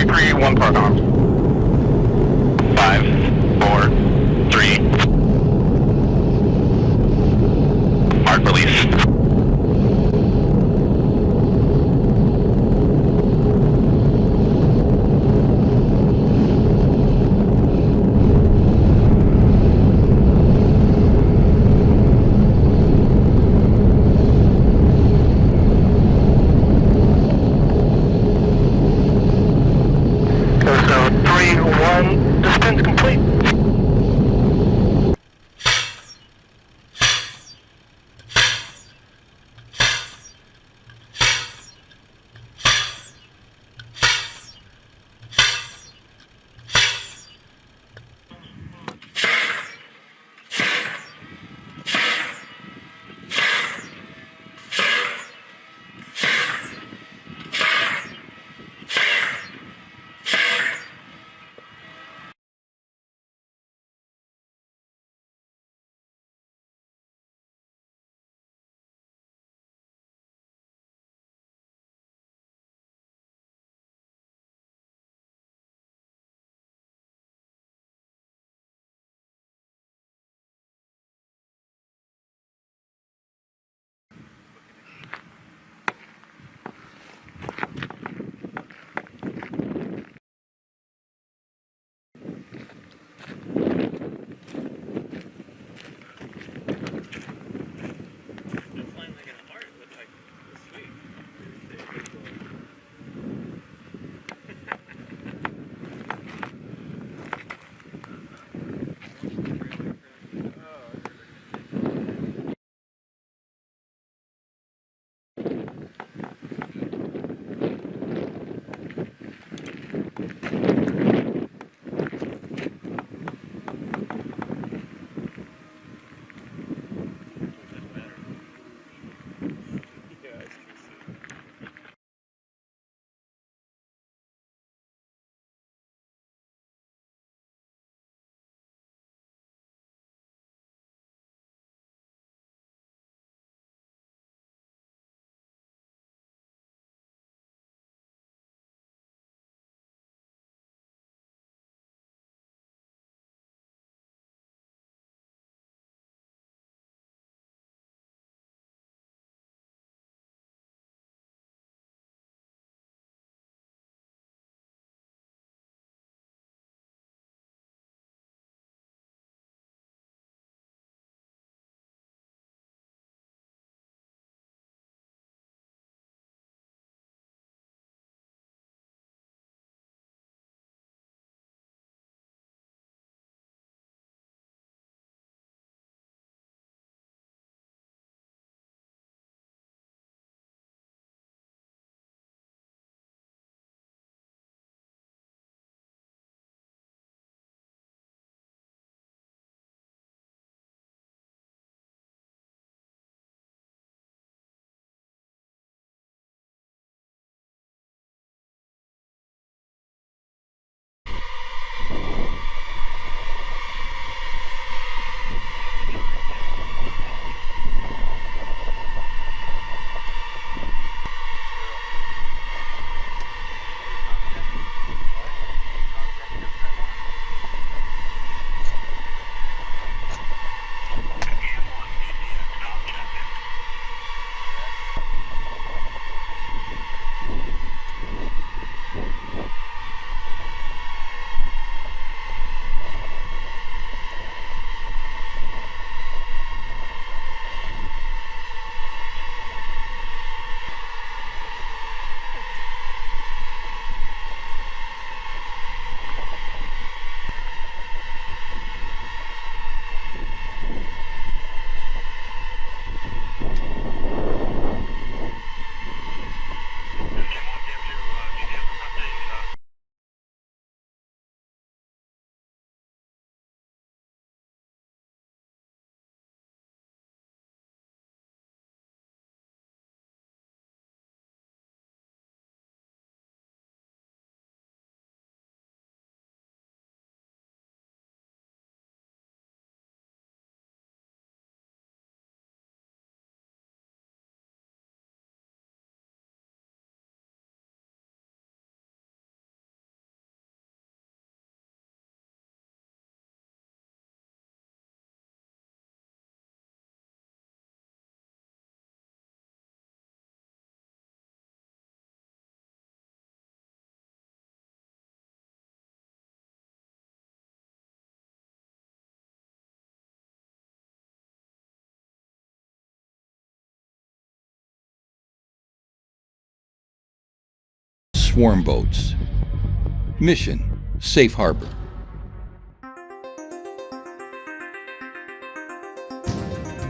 331 park on. 5, 4, 3. Mark release. swarm boats. Mission: Safe Harbor.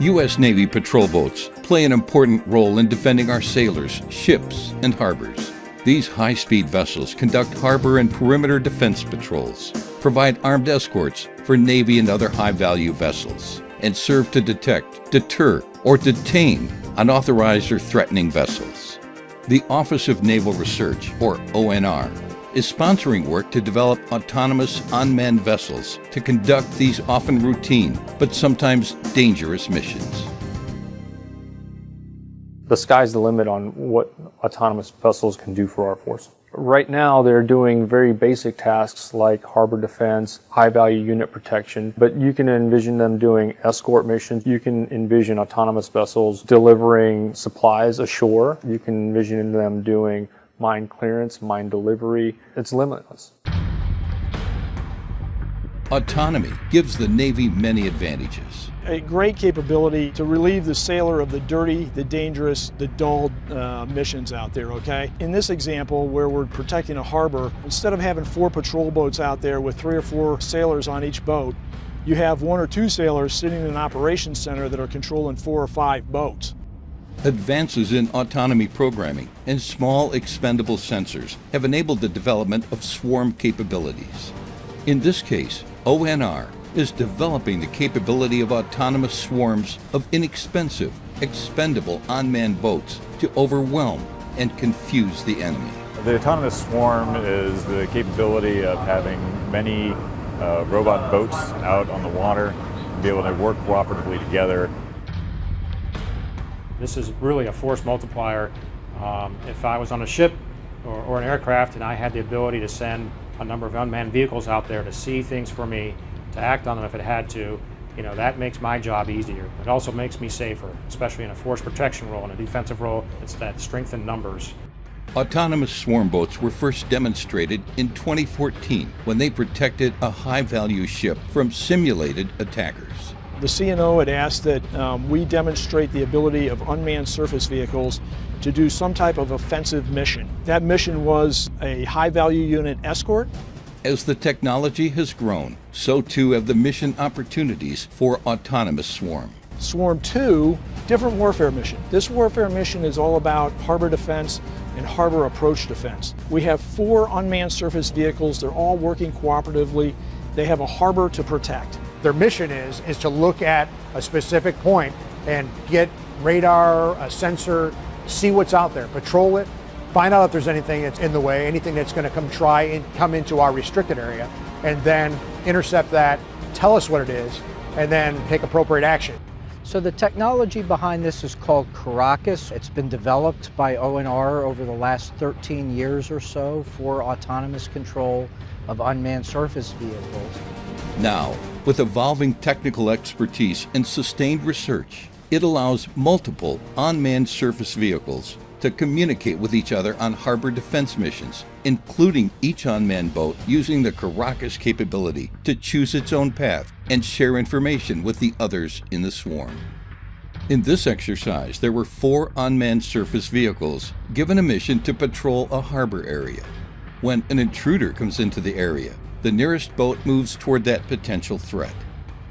U.S. Navy patrol boats play an important role in defending our sailors, ships, and harbors. These high-speed vessels conduct harbor and perimeter defense patrols, provide armed escorts for Navy and other high-value vessels, and serve to detect, deter, or detain unauthorized or threatening vessels. The Office of Naval Research, or ONR, is sponsoring work to develop autonomous unmanned vessels to conduct these often routine but sometimes dangerous missions. The sky's the limit on what autonomous vessels can do for our force. Right now, they're doing very basic tasks like harbor defense, high-value unit protection, but you can envision them doing escort missions. You can envision autonomous vessels delivering supplies ashore. You can envision them doing mine clearance, mine delivery. It's limitless. Autonomy gives the Navy many advantages. A great capability to relieve the sailor of the dirty, the dangerous, the dull missions out there, okay? In this example, where we're protecting a harbor, instead of having 4 patrol boats out there with 3 or 4 sailors on each boat, you have 1 or 2 sailors sitting in an operations center that are controlling 4 or 5 boats. Advances in autonomy programming and small expendable sensors have enabled the development of swarm capabilities. In this case, ONR is developing the capability of autonomous swarms of inexpensive, expendable unmanned boats to overwhelm and confuse the enemy. The autonomous swarm is the capability of having many robot boats out on the water and be able to work cooperatively together. This is really a force multiplier. If I was on a ship or an aircraft and I had the ability to send a number of unmanned vehicles out there to see things for me, to act on them if it had to, that makes my job easier. It also makes me safer, especially in a force protection role, in a defensive role. It's that strength in numbers. Autonomous swarm boats were first demonstrated in 2014 when they protected a high-value ship from simulated attackers. The CNO had asked that we demonstrate the ability of unmanned surface vehicles to do some type of offensive mission. That mission was a high-value unit escort. As the technology has grown, so too have the mission opportunities for autonomous swarm. Swarm 2, different warfare mission. This warfare mission is all about harbor defense and harbor approach defense. We have 4 unmanned surface vehicles. They're all working cooperatively. They have a harbor to protect. Their mission is to look at a specific point and get radar, a sensor, see what's out there, patrol it, find out if there's anything that's in the way, anything that's going to come into our restricted area, and then intercept that, tell us what it is, and then take appropriate action. So the technology behind this is called Caracas. It's been developed by ONR over the last 13 years or so for autonomous control of unmanned surface vehicles. Now, with evolving technical expertise and sustained research, it allows multiple unmanned surface vehicles to communicate with each other on harbor defense missions, including each unmanned boat using the Caracas capability to choose its own path and share information with the others in the swarm. In this exercise, there were 4 unmanned surface vehicles given a mission to patrol a harbor area. When an intruder comes into the area, the nearest boat moves toward that potential threat.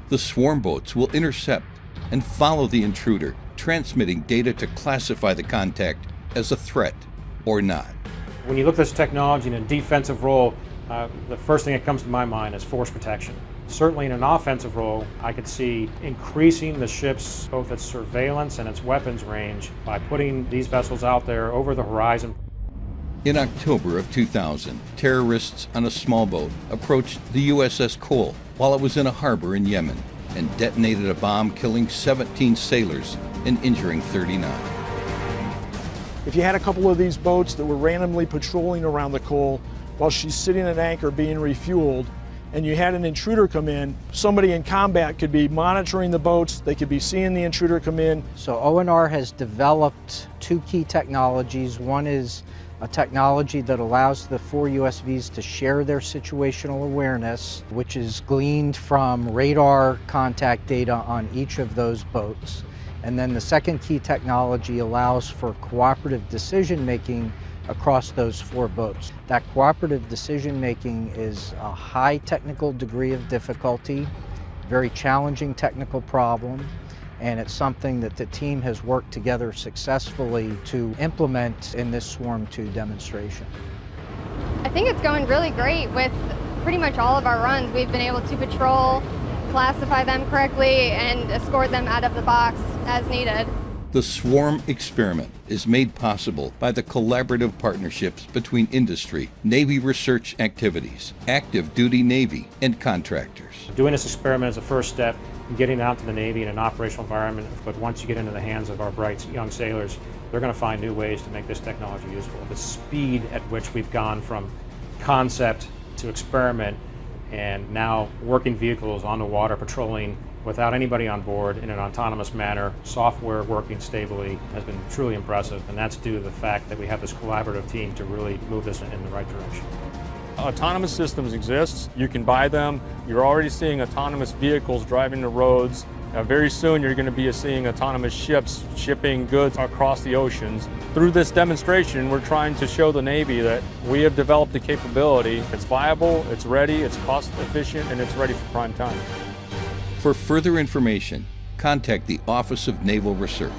The swarm boats will intercept and follow the intruder, transmitting data to classify the contact as a threat or not. When you look at this technology in a defensive role, the first thing that comes to my mind is force protection. Certainly in an offensive role, I could see increasing the ship's both its surveillance and its weapons range by putting these vessels out there over the horizon. In October of 2000, terrorists on a small boat approached the USS Cole while it was in a harbor in Yemen and detonated a bomb, killing 17 sailors and injuring 39. If you had a couple of these boats that were randomly patrolling around the Cole while she's sitting at anchor being refueled, and you had an intruder come in, somebody in combat could be monitoring the boats, they could be seeing the intruder come in. So ONR has developed 2 key technologies. One is a technology that allows the 4 USVs to share their situational awareness, which is gleaned from radar contact data on each of those boats. And then the second key technology allows for cooperative decision-making across those 4 boats. That cooperative decision making is a high technical degree of difficulty, very challenging technical problem, and it's something that the team has worked together successfully to implement in this Swarm 2 demonstration. I think it's going really great with pretty much all of our runs. We've been able to patrol, classify them correctly, and escort them out of the box as needed. The Swarm experiment is made possible by the collaborative partnerships between industry, Navy research activities, active duty Navy, and contractors. Doing this experiment is a first step in getting out to the Navy in an operational environment, but once you get into the hands of our bright young sailors, they're going to find new ways to make this technology useful. The speed at which we've gone from concept to experiment and now working vehicles on the water patrolling without anybody on board in an autonomous manner, software working stably, has been truly impressive, and that's due to the fact that we have this collaborative team to really move this in the right direction. Autonomous systems exist. You can buy them. You're already seeing autonomous vehicles driving the roads. Very soon you're going to be seeing autonomous ships shipping goods across the oceans. Through this demonstration, we're trying to show the Navy that we have developed the capability. It's viable, it's ready, it's cost efficient, and it's ready for prime time. For further information, contact the Office of Naval Research.